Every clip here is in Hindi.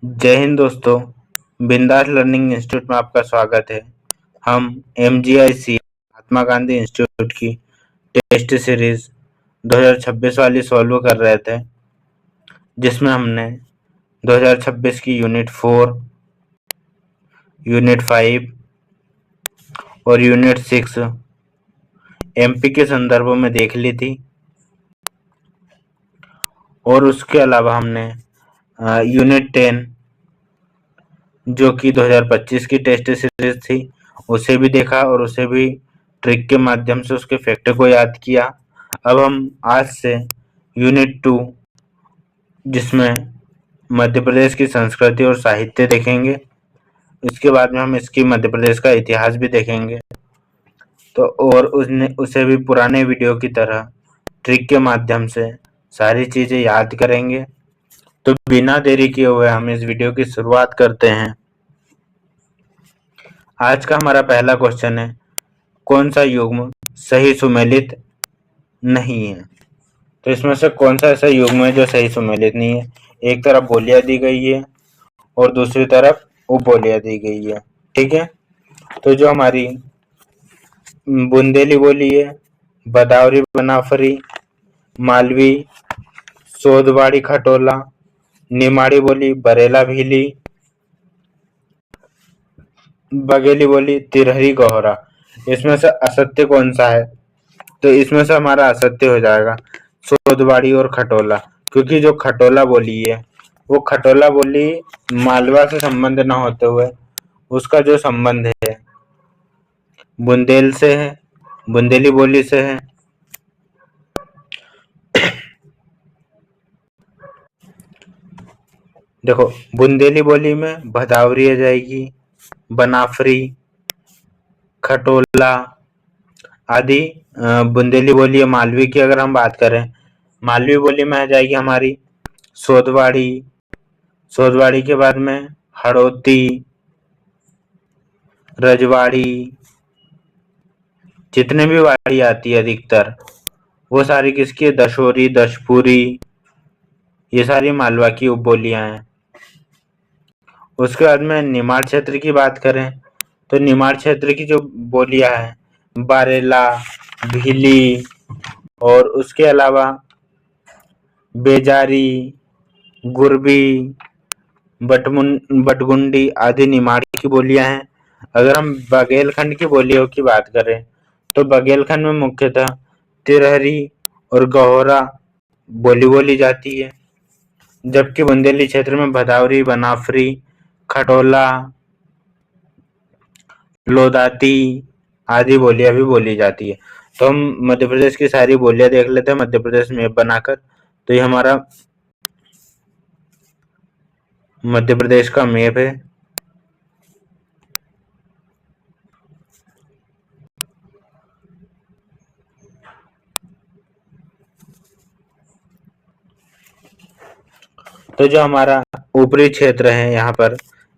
जय हिंद दोस्तों। बिंदास लर्निंग इंस्टीट्यूट में आपका स्वागत है। हम MGIC महात्मा गांधी इंस्टीट्यूट की टेस्ट सीरीज 2026 वाली सॉल्व कर रहे थे, जिसमें हमने 2026 की यूनिट 4, यूनिट 5 और यूनिट 6 MP के संदर्भों में देख ली थी। और उसके अलावा हमने यूनिट 10 जो कि 2025 की टेस्ट सीरीज थी उसे भी देखा और उसे भी ट्रिक के माध्यम से उसके फैक्टर को याद किया। अब हम आज से यूनिट 2 जिसमें मध्य प्रदेश की संस्कृति और साहित्य देखेंगे। इसके बाद में हम इसकी मध्य प्रदेश का इतिहास भी देखेंगे। तो और उसे भी पुराने वीडियो की तरह ट्रिक के माध्यम से सारी चीजें याद करेंगे। तो बिना देरी किए हुए हम इस वीडियो की शुरुआत करते हैं। आज का हमारा पहला क्वेश्चन है, कौन सा युग्म सही सुमेलित नहीं है। तो इसमें से कौन सा ऐसा युग्म है जो सही सुमेलित नहीं है। एक तरफ बोलियां दी गई है और दूसरी तरफ उपबोलियां दी गई है। ठीक है, तो जो हमारी बुंदेली बोली है, बदावरी बनाफरी, मालवी, सोदवाड़ी खटोला, निमाड़ी बोली, बरेला भीली, बघेली बोली, तिरहरी गौहरा। इसमें से असत्य कौन सा है? तो इसमें से हमारा असत्य हो जाएगा सोदवाड़ी और खटोला, क्योंकि जो खटोला बोली है वो खटोला बोली मालवा से संबंध न होते हुए उसका जो संबंध है बुंदेल से है, बुंदेली बोली से है। देखो, बुंदेली बोली में भदावरी आ जाएगी, बनाफरी, खटोला आदि। बुंदेली बोली है मालवी की अगर हम बात करें, मालवी बोली में आ जाएगी हमारी सोदवाड़ी, सोदवाड़ी के बाद में हड़ौती, रजवाड़ी, जितने भी वाड़ी आती है अधिकतर वो सारी किसकी है? दशोरी, दशपुरी, ये सारी मालवा की उपबोलियां हैं। उसके बाद में निमाड़ क्षेत्र की बात करें तो निमाड़ क्षेत्र की जो बोलियां हैं बारेला, भीली और उसके अलावा बेजारी, गुरबी, बटगुंडी आदि निमाड़ी की बोलियां हैं। अगर हम बघेलखंड की बोलियों की बात करें तो बघेलखंड में मुख्यतः तिरहरी और गौहरा बोली बोली जाती है, जबकि बुंदेली क्षेत्र में भदावरी, बनाफरी, खटोला, लोदाती आदि बोलियां भी बोली जाती है। तो हम मध्य प्रदेश की सारी बोलियां देख लेते हैं मध्य प्रदेश मैप बनाकर। तो ये हमारा मध्य प्रदेश का मैप है। तो जो हमारा ऊपरी क्षेत्र है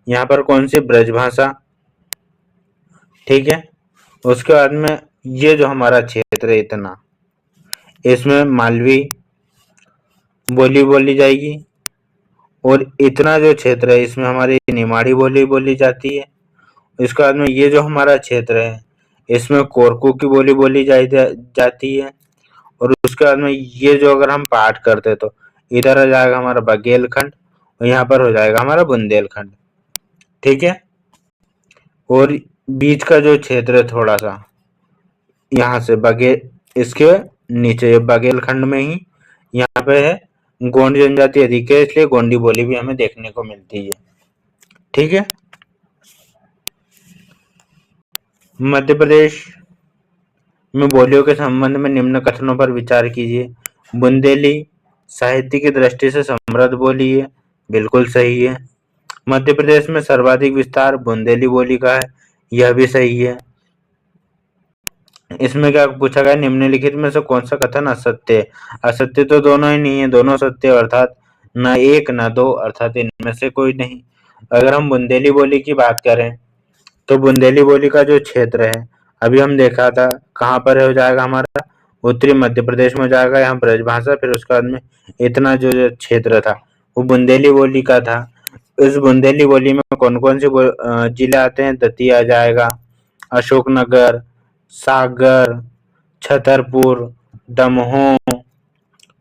यहाँ पर कौन सी ब्रजभाषा, ठीक है। उसके बाद में ये जो हमारा क्षेत्र है इतना, इसमें मालवी बोली बोली जाएगी और इतना जो क्षेत्र है इसमें हमारी निमाड़ी बोली बोली जाती है। इसके बाद में ये जो हमारा क्षेत्र है इसमें कोरकू की बोली बोली जाती है। और उसके बाद में ये जो अगर हम पाठ करते तो इधर आ जाएगा हमारा बघेलखंड और यहाँ पर हो जाएगा हमारा बुंदेलखंड, ठीक है। और बीच का जो क्षेत्र है थोड़ा सा यहाँ से इसके नीचे बघेलखंड में ही यहाँ पे है गोंड जनजाति अधिक है, इसलिए गोंडी बोली भी हमें देखने को मिलती है, ठीक है। मध्य प्रदेश में बोलियों के संबंध में निम्न कथनों पर विचार कीजिए। बुंदेली साहित्य की दृष्टि से समृद्ध बोली है, बिल्कुल सही है। मध्य प्रदेश में सर्वाधिक विस्तार बुंदेली बोली का है, यह भी सही है। इसमें क्या पूछा गया, निम्नलिखित में से कौन सा कथन असत्य है? असत्य तो दोनों ही नहीं है, दोनों सत्य अर्थात न एक न दो, अर्थात इनमें से कोई नहीं। अगर हम बुंदेली बोली की बात करें तो बुंदेली बोली का जो क्षेत्र है अभी हम देखा था कहाँ पर हो जाएगा हमारा उत्तरी मध्य प्रदेश में हो जाएगा, यहाँ ब्रजभाषा। फिर उसके बाद में इतना जो क्षेत्र था वो बुंदेली बोली का था। इस बुंदेली बोली में कौन कौन से जिले आते हैं? दतिया जाएगा, अशोकनगर, सागर, छतरपुर, दमोह,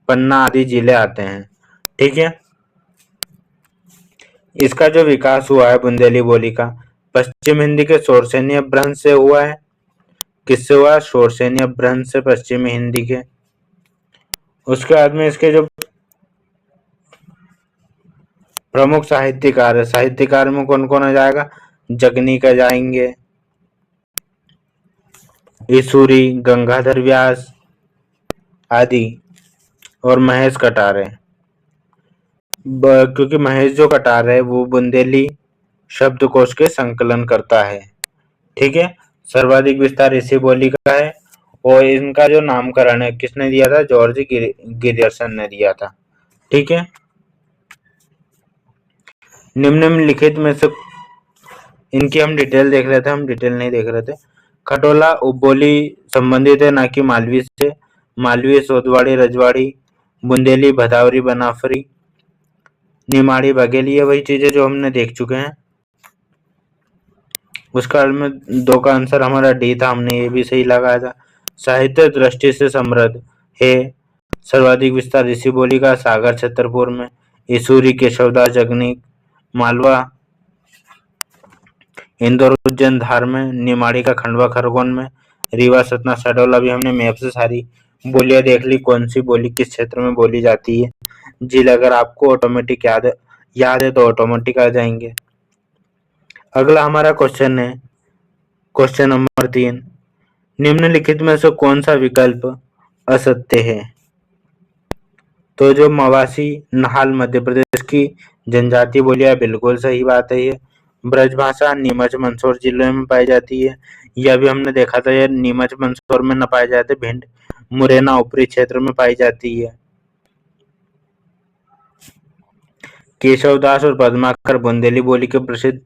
पन्ना आदि जिले आते हैं। ठीक है। इसका जो विकास हुआ है बुंदेली बोली का, पश्चिम हिंदी के शोरसेनी अपभ्रंश से हुआ है। किससे हुआ? शोरसेनी अपभ्रंश से पश्चिमी हिंदी के। उसके बाद में इसके जो प्रमुख साहित्यकार है, साहित्यकार में कौन कौन आ जाएगा? जगनीक आ जाएंगे, ईसुरी, गंगाधर व्यास आदि, और महेश कटारे। क्योंकि महेश जो कटारे है वो बुंदेली शब्दकोश के संकलन करता है। ठीक है। सर्वाधिक विस्तार इसी बोली का है, और इनका जो नामकरण है किसने दिया था? जॉर्ज गिरियर्सन ने दिया था। ठीक है। निम्नलिखित में से इनकी हम डिटेल देख रहे थे, हम डिटेल नहीं देख रहे थे। खटोला उपबोली संबंधित है, ना कि मालवी से। मालवी, सोदवाड़ी, रजवाड़ी, बुंदेली, भदावरी, बनाफरी, निमाड़ी, बघेली, ये वही चीजें जो हमने देख चुके हैं। उसका में 2 का आंसर हमारा डी था, हमने ये भी सही लगाया था। साहित्य दृष्टि से समृद्ध है, सर्वाधिक विस्तार इसी बोली का, सागर छतरपुर में, ईसूरी, केशवदास, जगनीक, मालवा, इंदौर, उज्जैन, धार में, निमाड़ी का खंडवा खरगोन में, रीवा, सतना, शहडोल। अभी हमने मैप से सारी बोलियां देख ली, कौन सी बोली किस क्षेत्र में बोली जाती है। जिले अगर आपको ऑटोमेटिक याद है तो ऑटोमेटिक आ जाएंगे। अगला हमारा क्वेश्चन है, क्वेश्चन नंबर 3, निम्नलिखित में से कौन सा विकल्प असत्य है? तो जो मवासी नहाल मध्य प्रदेश की जनजातीय बोलियां, बिल्कुल सही बात है। ये ब्रजभाषा नीमच मंदसौर जिले में पाई जाती है। यह भी हमने देखा था, ये नीमच मंदसौर में न पाए जाते, भिंड मुरैना ऊपरी क्षेत्र में पाई जाती है। केशवदास और पद्माकर बुंदेली बोली के प्रसिद्ध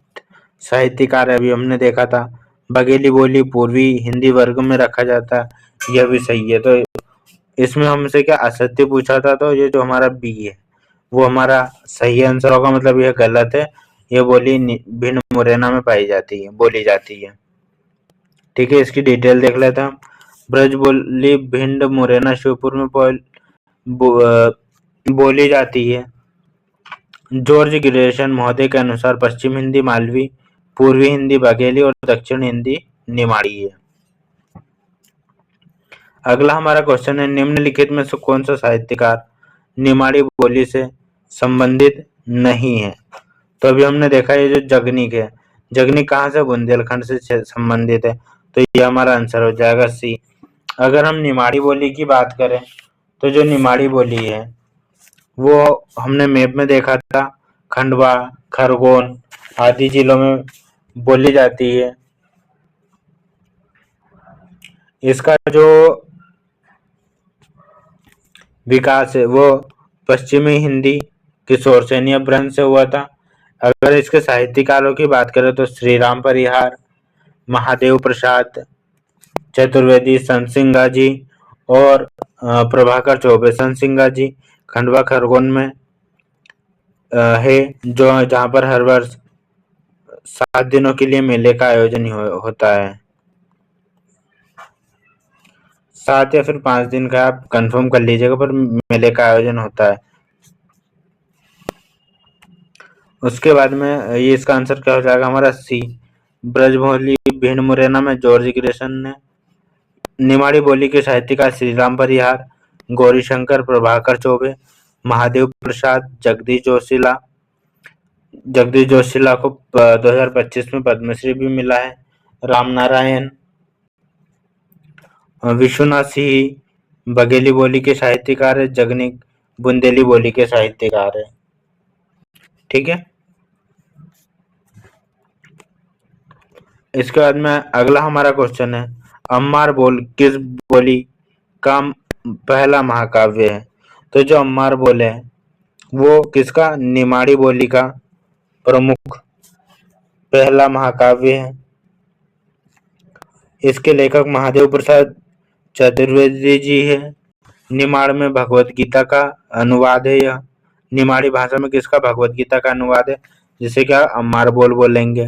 साहित्यकार, अभी हमने देखा था। बघेली बोली पूर्वी हिंदी वर्ग में रखा जाता है, यह भी सही है। तो इसमें हमसे क्या असत्य पूछा था, तो ये जो हमारा बी है वो हमारा सही आंसर होगा, मतलब यह गलत है। ये बोली भिंड मुरैना में पाई जाती है, बोली जाती है। ठीक है। इसकी डिटेल देख लेते हैं। ब्रज बोली भिंड मुरैना शिवपुर में बोली जाती है। जॉर्ज गिरियर्सन महोदय के अनुसार पश्चिम हिंदी मालवी, पूर्वी हिंदी बघेली और दक्षिण हिंदी निमाड़ी है। अगला हमारा क्वेश्चन है, निम्नलिखित में से कौन सा साहित्यकार निमाड़ी बोली से संबंधित नहीं है? तो अभी हमने देखा ये जो जगनीक है, जगनीक कहाँ से? बुंदेलखंड से संबंधित है, तो ये हमारा आंसर हो जाएगा सी। अगर हम निमाड़ी बोली की बात करें तो जो निमाड़ी बोली है वो हमने मैप में देखा था, खंडवा, खरगोन आदि जिलों में बोली जाती है। इसका जो विकास है वो पश्चिमी हिंदी के शोरसेनी अपभ्रंश से हुआ था। अगर इसके साहित्यकारों की बात करें तो श्री राम परिहार, महादेव प्रसाद चतुर्वेदी, संत सिंगा जी और प्रभाकर चौबे। संत सिंगा जी खंडवा खरगोन में है, जो जहाँ पर हर वर्ष 7 दिनों के लिए मेले का आयोजन होता है। 7 या फिर 5 दिन का, आप कंफर्म कर लीजिएगा, पर मेले का आयोजन होता है। उसके बाद में ये इसका आंसर क्या हो जाएगा हमारा सी। ब्रजमोहली भिंड मुरैना में जॉर्ज गिरियर्सन ने। निमाड़ी बोली के साहित्यकार श्री राम परिहार, गौरीशंकर, प्रभाकर चौबे, महादेव प्रसाद, जगदीश जोशीला को 2025 में पद्मश्री भी मिला है। राम नारायण, विश्वनाथ सिंह बघेली बोली के साहित्यकार है। जगनीक बुंदेली बोली के साहित्यकार है। ठीक है। इसके बाद में अगला हमारा क्वेश्चन है, अम्मार बोल किस बोली का पहला महाकाव्य है? तो जो अम्मार बोल है वो किसका? निमाड़ी बोली का प्रमुख पहला महाकाव्य है। इसके लेखक महादेव प्रसाद चतुर्वेदी जी है। निमाड़ में भगवत गीता का अनुवाद है। यह निमाड़ी भाषा में किसका भगवत गीता का अनुवाद है? जिसे क्या अम्मार बोलेंगे।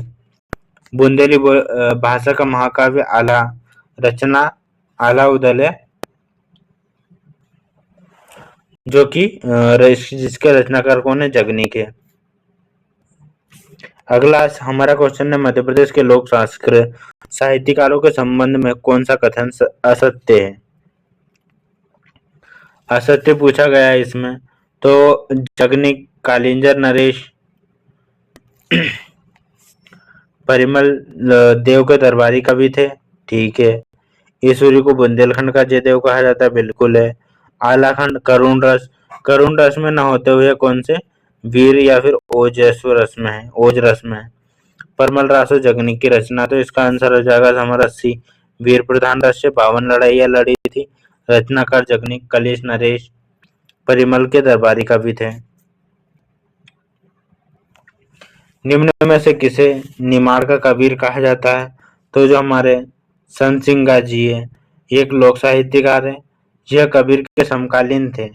बुंदेली भाषा का महाकाव्य आला रचना आला उदल है, जो कि जिसके रचनाकार कौन है, जगनीक है। अगला हमारा क्वेश्चन है, मध्य प्रदेश के लोक साहित्यकारों के संबंध में कौन सा कथन असत्य है। असत्य पूछा गया है इसमें, तो जगनीक, कालिंजर नरेश, परिमल देव के दरबारी कवि थे, ठीक है। ईश्वरी को बुंदेलखंड का जयदेव कहा जाता है, बिल्कुल है। आलाखंड करुण रस में न होते हुए कौन से वीर या फिर ओजस्व रस में है, ओज रस में है। परमल रासो जगनीक की रचना, तो इसका आंसर हो जाएगा हमारा सी, वीर प्रधान रस से 52 लड़ाइयां लड़ी थी। रचनाकार जगनीक, कलेश नरेश परिमल के दरबारी कवि थे। निम्न में से किसे निमाड़ का कबीर कहा जाता है, तो जो हमारे संत सिंह जी है, एक लोक साहित्यकार है, यह कबीर के समकालीन थे।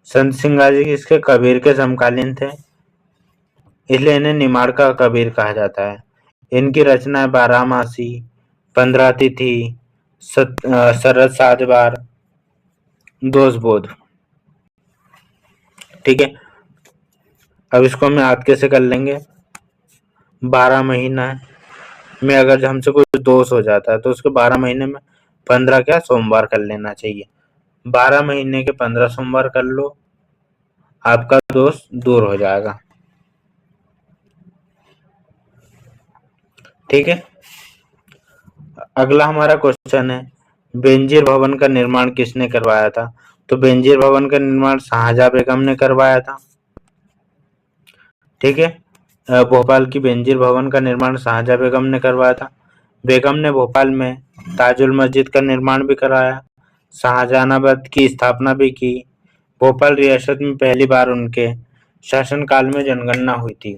संत सिंह जी इसके कबीर के समकालीन थे, इसलिए इन्हें निमाड़ का कबीर कहा जाता है। इनकी रचनाएं बारहमासी, 15 तिथि, शरद सात बार, दोषबोध, ठीक है। अब इसको हम याद कैसे कर लेंगे, 12 महीना में अगर हमसे कोई दोष हो जाता है तो उसके 12 महीने में 15 क्या सोमवार कर लेना चाहिए। 12 महीने के 15 सोमवार कर लो, आपका दोष दूर हो जाएगा, ठीक है। अगला हमारा क्वेश्चन है, बेनजीर भवन का निर्माण किसने करवाया था, तो बेनजीर भवन का निर्माण शाहजहां बेगम ने करवाया था, ठीक है। भोपाल की बेनजीर भवन का निर्माण शाहजहां बेगम ने करवाया था। बेगम ने भोपाल में ताजुल मस्जिद का निर्माण भी कराया, शाहजहानाबाद की स्थापना भी की। भोपाल रियासत में पहली बार उनके शासनकाल में जनगणना हुई थी,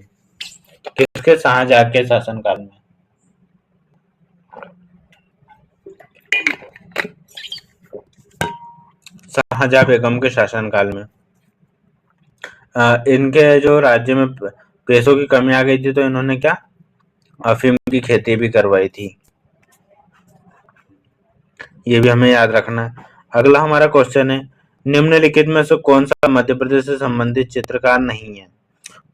किसके, शाहजहां के शासनकाल में। शाहजहां बेगम के शासनकाल में इनके जो राज्य में पैसों की कमी आ गई थी, तो इन्होंने क्या, अफीम की खेती भी करवाई थी, ये भी हमें याद रखना है। अगला हमारा क्वेश्चन है, निम्नलिखित में से कौन सा मध्य प्रदेश से संबंधित चित्रकार नहीं है,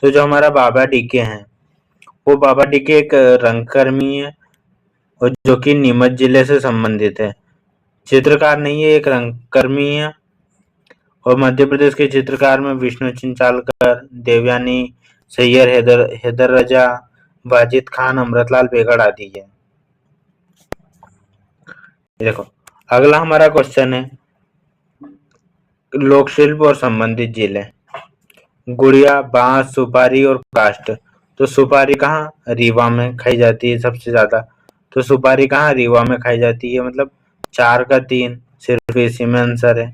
तो जो हमारा बाबा डीके हैं, वो बाबा डीके एक रंगकर्मी है और जो कि नीमच जिले से संबंधित है, चित्रकार नहीं है, एक रंगकर्मी है। और मध्य प्रदेश के चित्रकार में विष्णु चिंचालकर, देवयानी, सैयद हैदर रजा, वाजिद खान, अमृतलाल बेगड़ आदि है। देखो अगला हमारा क्वेश्चन है, लोक शिल्प और संबंधित जिले, गुड़िया, बांस, सुपारी और काष्ठ। तो सुपारी कहाँ, रीवा में खाई जाती है सबसे ज्यादा, तो सुपारी कहाँ, रीवा में खाई जाती है, मतलब 4 का 3, सिर्फ इसी में आंसर है,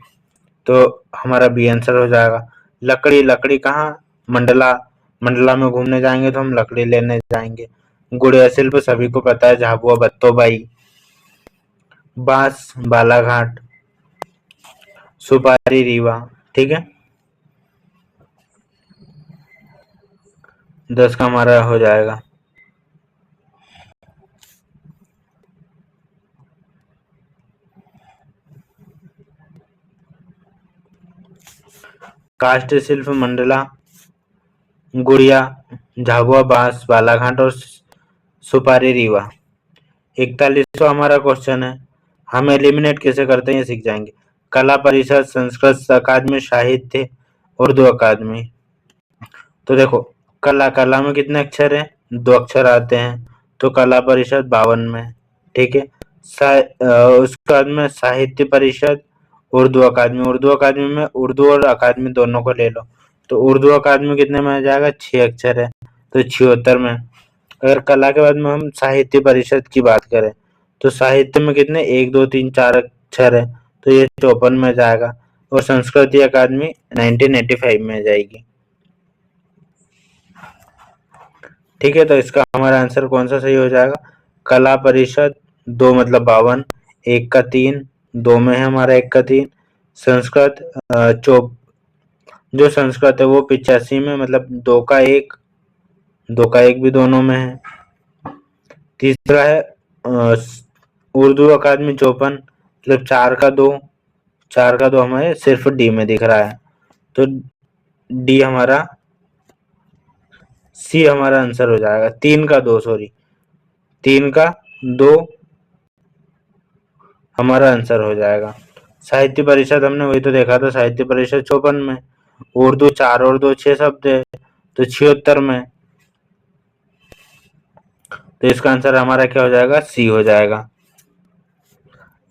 तो हमारा बी आंसर हो जाएगा। लकड़ी कहाँ, मंडला में घूमने जाएंगे तो हम लकड़ी लेने जाएंगे। गुड़िया शिल्प सभी को पता है, झाबुआ बत्तोबाई। बांस बालाघाट, सुपारी रीवा, ठीक है। 10 का हमारा हो जाएगा। काष्ठ शिल्प मंडला, गुड़िया, झाबुआ, बांस बालाघाट और सुपारी रीवा। 41वां हमारा क्वेश्चन है, हम एलिमिनेट कैसे करते हैं ये सीख जाएंगे। कला परिषद, संस्कृत अकादमी, साहित्य, उर्दू अकादमी। तो देखो कला में कितने अक्षर हैं, 2 अक्षर आते हैं, तो कला परिषद 52 में, ठीक है। उसके बाद में साहित्य परिषद, उर्दू अकादमी में उर्दू और अकादमी दोनों को ले लो, तो उर्दू अकादमी कितने में आ जाएगा, 6 अक्षर है, तो 76 में। अगर कला के बाद में हम साहित्य परिषद की बात करें, तो साहित्य में कितने, 1 2 3 4 अक्षर है, तो ये 54 में जाएगा। और संस्कृति अकादमी 1985 में जाएगी, ठीक है। तो इसका हमारा आंसर कौन सा सही हो जाएगा, कला परिषद 2 मतलब 52, 1 का 3, 2 में है हमारा 1 का 3। संस्कृत जो संस्कृत है वो 85 में, मतलब 2 का 1, 2 का 1 भी दोनों में है। तीसरा है उर्दू अकादमी 54, मतलब 4 का 2, 4 का 2 हमें सिर्फ डी में दिख रहा है, तो डी हमारा, सी हमारा आंसर हो जाएगा। 3 का 2, सॉरी 3 का 2 हमारा आंसर हो जाएगा। साहित्य परिषद हमने वही तो देखा था, साहित्य परिषद 54 में। उर्दू 4 और 2 6 शब्द है, तो 76 में। तो इसका आंसर हमारा क्या हो जाएगा, सी हो जाएगा।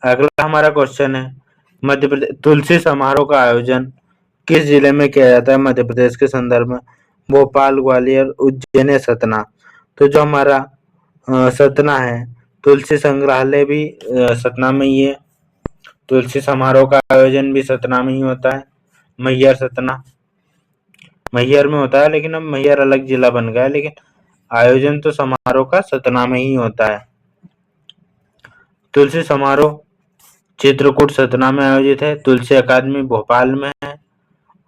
अगला हमारा क्वेश्चन है, मध्य प्रदेश तुलसी समारोह का आयोजन किस जिले में किया जाता है मध्य प्रदेश के संदर्भ में? भोपाल, ग्वालियर, उज्जैन या सतना? तो जो हमारा सतना है, तुलसी संग्रहालय भी सतना में ही है। तुलसी समारोह का आयोजन भी सतना में ही होता है। मैहर सतना, मैहर में होता है, लेकिन अब मैहर अलग जिला बन गया है, लेकिन आयोजन तो समारोह का सतना में ही होता है। तुलसी समारोह चित्रकूट सतना में आयोजित है। तुलसी अकादमी भोपाल में है,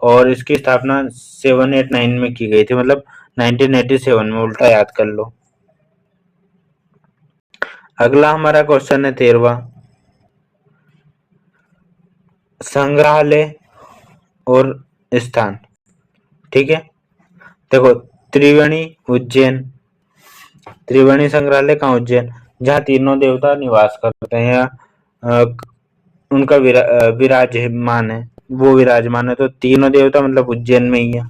और इसकी स्थापना 789 में की गई थी, मतलब 1987 में, उल्टा याद कर लो। अगला हमारा क्वेश्चन है 13वां, संग्रहालय और स्थान। ठीक है, देखो त्रिवेणी उज्जैन, त्रिवेणी संग्रहालय कहाँ, उज्जैन, जहाँ तीनों देवता निवास करते हैं, उनका विराजमान है, वो विराजमान है, तो तीनों देवता मतलब उज्जैन में ही है।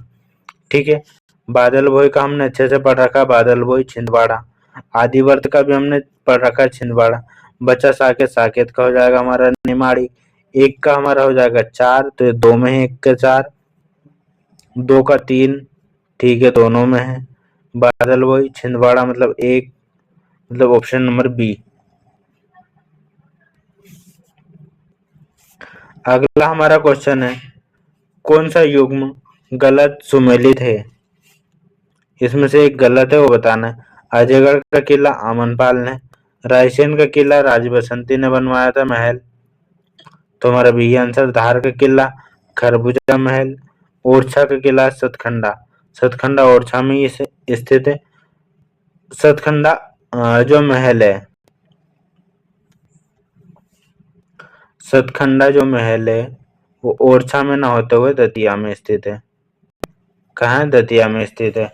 ठीक है, बादल भोई का हमने अच्छे से पढ़ रखा, बादल भोई छिंदवाड़ा। आदिवर्त का भी हमने पढ़ रखा, छिंदवाड़ा। बचा साकेत, साकेत का हो जाएगा हमारा निमाड़ी। 1 का हमारा हो जाएगा 4, तो 2 में है 1 का 4, 2 का 3, ठीक है दोनों में है। बादल भोई छिंदवाड़ा मतलब 1, मतलब ऑप्शन नंबर बी। अगला हमारा क्वेश्चन है, कौन सा युग्म गलत सुमेलित है? इसमें से एक गलत है, वो बताना है। अजयगढ़ का किला अमनपाल ने, रायसेन का किला राज बसंती ने बनवाया था महल, तो हमारा बी आंसर। धार का किला खरबूजा महल, ओरछा का किला सतखंडा, सतखंडा ओरछा में ही स्थित है। सतखंडा जो महल है, सतखंडा जो महल है वो ओरछा में न होते हुए दतिया में स्थित है। कहाँ है, दतिया में स्थित है।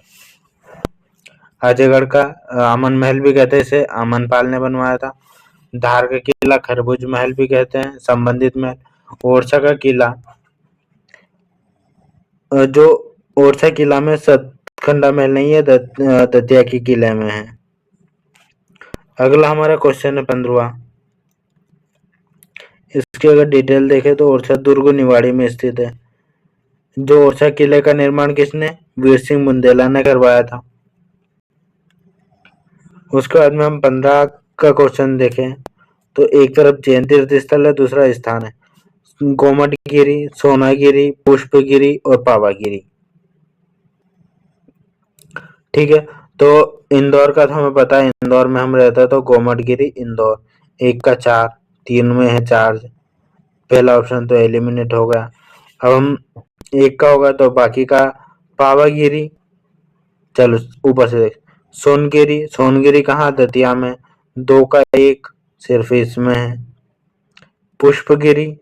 अजयगढ़ का अमन महल भी कहते हैं, इसे अमनपाल ने बनवाया था। धार का किला खरबूज महल भी कहते हैं, संबंधित महल। ओरछा का किला जो ओरछा किला में सतखंडा महल नहीं है, दतिया के किले में है। अगला हमारा क्वेश्चन है 15वां, इसकी अगर डिटेल देखें तो ओरछा दुर्ग निवाड़ी में स्थित है। जो ओरछा किले का निर्माण किसने, वीर सिंह बुंदेला ने करवाया था। उसके बाद में हम 15 का क्वेश्चन देखें तो एक तरफ जैन तीर्थ स्थल है, दूसरा स्थान है गोमटगिरी, सोनागिरी, पुष्पगिरी और पावागिरी। ठीक है, तो इंदौर का तो हमें पता है, इंदौर में हम रहते हैं, तो गोमटगिरी इंदौर। 1 का 4, 3 में है 4, पहला ऑप्शन तो एलिमिनेट हो गया। अब हम 1 का होगा तो बाकी का पावागिरी। चलो ऊपर से देख, सोनगिरी, सोनगिरी कहाँ, दतिया में, 2 का 1 सिर्फ इसमें है। पुष्पगिरी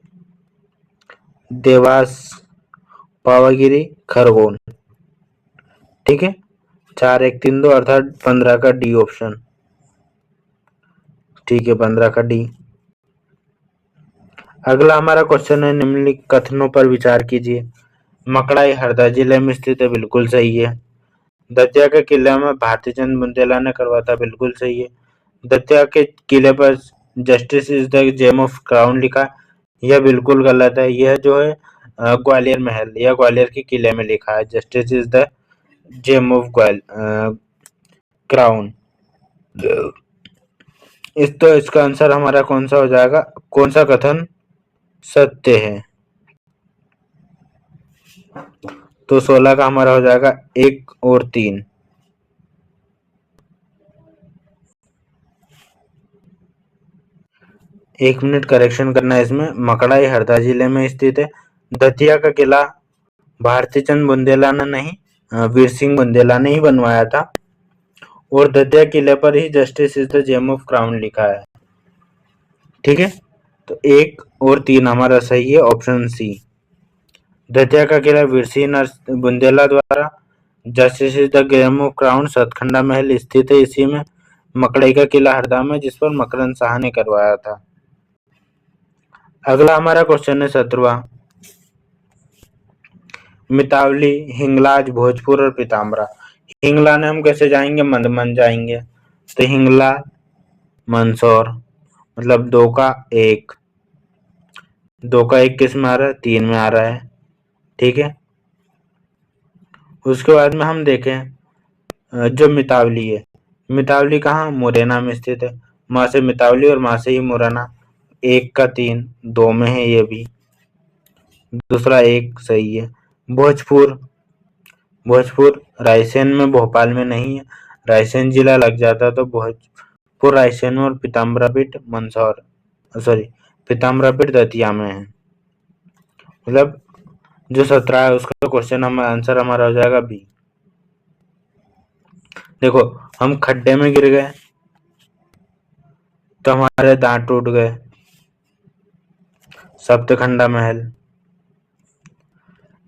देवास, पावागिरी खरगोन। ठीक है, 4 1 3 2 अर्थात 15 का डी ऑप्शन। ठीक है, 15 का डी। अगला हमारा क्वेश्चन है, निम्नलिखित कथनों पर विचार कीजिए। मकड़ाई हरदा जिले में स्थित है, बिल्कुल सही है। दतिया के किले में भारती चंद बुंदेला ने करवाया था, बिल्कुल सही है। दतिया के किले पर justice is the gem of crown लिखा, यह बिल्कुल गलत है। यह जो है ग्वालियर महल या ग्वालियर के किले में लिखा है, justice is the gem of crown. तो इसका आंसर हमारा कौन सा हो जाएगा, कौन सा कथन सत्य है? तो 16 का हमारा हो जाएगा 1 और 3। एक मिनट करेक्शन करना है इसमें। मकड़ाई हरदा जिले में स्थित है। दतिया का किला भारती चंद बुंदेला ने नहीं, वीर सिंह बुंदेला ने ही बनवाया था। और दतिया किले पर ही justice is the gem of crown लिखा है। ठीक है, तो 1 और 3 हमारा सही है, ऑप्शन सी। दतिया का किला वीर सिंह बुंदेला द्वारा justice is the game of crown Satkhanda महल स्थित है इसी में। मकड़ई का किला हरदा में, जिस पर मकरंद शाह ने करवाया था। अगला हमारा क्वेश्चन है 17वां। मितावली, हिंगलाज, भोजपुर और पीताम्बरा। हिंगला ने हम कैसे जाएंगे, मंदमन जाएंगे, तो हिंगला मंदसौर, मतलब 2 का 1, 2 का 1 किस में आ रहा है, 3 में आ रहा है। ठीक है, उसके बाद में हम देखें जो मितावली है, मितावली कहाँ, मुरैना में स्थित है। माँ से मितावली और माँ से ही मुरैना, 1 का 3, 2 में है ये भी, दूसरा 1 सही है। भोजपुर, भोजपुर रायसेन में, भोपाल में नहीं है, रायसेन जिला लग जाता तो भोजपुर रायसेन में, और पीताम्बरापीठ मंदसौर, सॉरी पीताम्बरापीठ दतिया में है। मतलब जो 17 है उसका क्वेश्चन आंसर हमारा हो जाएगा बी। देखो, हम खड्डे में गिर गए तो हमारे दांत टूट गए, सप्तखंडा महल।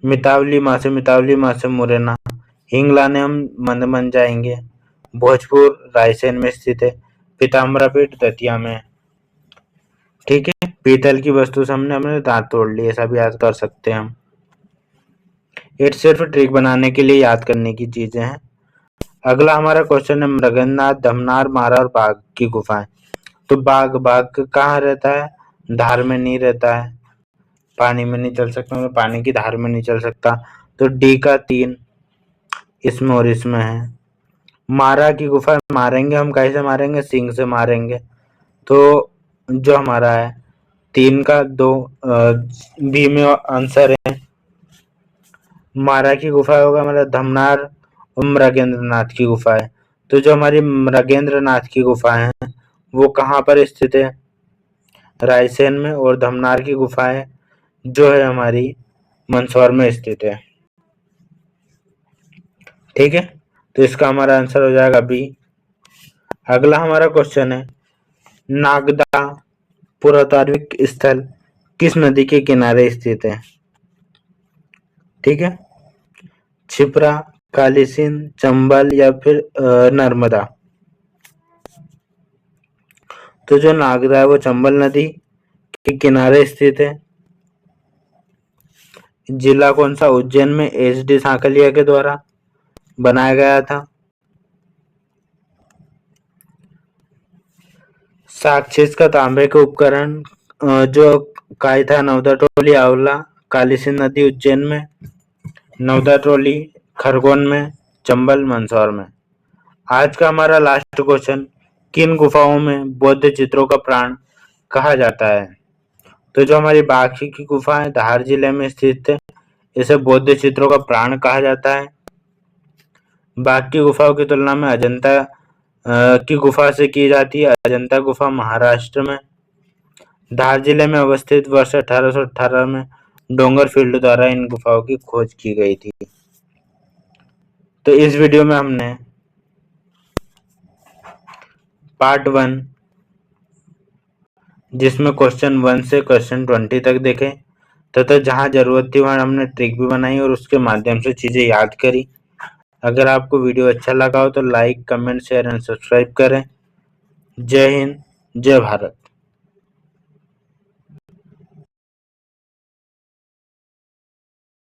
मितावली, माँ से मुरैना। हिंगला ने हम मंदमन जाएंगे। भोजपुर रायसेन में स्थित है। पीताम्बरापीठ दतिया में। ठीक है, पीतल की वस्तु से हमने दांत तोड़ लिए, ऐसा भी याद कर सकते हैं हम। ये सिर्फ ट्रिक बनाने के लिए याद करने की चीजें हैं। अगला हमारा क्वेश्चन है मृगन्नाथ, धमनार, मारा और बाघ की गुफाएं। तो बाघ कहाँ रहता है, धार में नहीं रहता है, पानी में नहीं चल सकता, मतलब पानी की धार में नहीं चल सकता, तो डी का 3 इसमें और इसमें है। मारा की गुफा मारेंगे हम, कैसे मारेंगे, सिंह से मारेंगे, तो जो हमारा है 3 का 2 बी में आंसर है। मारा की गुफा होगा हमारा धमनार और मृगेंद्र नाथ की गुफा है। तो जो हमारी मृगेंद्र नाथ की गुफा है वो कहाँ पर स्थित है, रायसेन में, और धमनार की गुफा है जो है हमारी मंदसौर में स्थित है। ठीक है, तो इसका हमारा आंसर हो जाएगा बी। अगला हमारा क्वेश्चन है नागदा पुरातात्विक स्थल किस नदी के किनारे स्थित है। ठीक है, छिपरा, कालीसिंध, चंबल या फिर नर्मदा। तो जो नागदा है वो चंबल नदी के किनारे स्थित है। जिला कौन सा, उज्जैन में, एच.डी. सांकलिया के द्वारा बनाया गया था। साक्षीस का तांबे के उपकरण जो कायथा नवदा टोली आंवला, कालीसिंध नदी उज्जैन में, नवदा टोली खरगोन में, चंबल मंदसौर में। आज का हमारा लास्ट क्वेश्चन, किन गुफाओं में बौद्ध चित्रों का प्राण कहा जाता है। तो जो हमारी बाकी की गुफा है धार जिले में स्थित है, इसे बौद्ध चित्रों का प्राण कहा जाता है। बाकी गुफाओं की तुलना में अजंता की गुफा से की जाती है। अजंता गुफा महाराष्ट्र में, धार जिले में अवस्थित। वर्ष 1818 में डोंगरफील्ड द्वारा इन गुफाओं की खोज की गई थी। तो इस वीडियो में हमने पार्ट 1 जिसमें क्वेश्चन 1 से क्वेश्चन 20 तक देखे, तथा जहां जरूरत थी वहां हमने ट्रिक भी बनाई और उसके माध्यम से चीजें याद करी। अगर आपको वीडियो अच्छा लगा हो तो like, comment, share and subscribe करें। जय हिंद, जय भारत।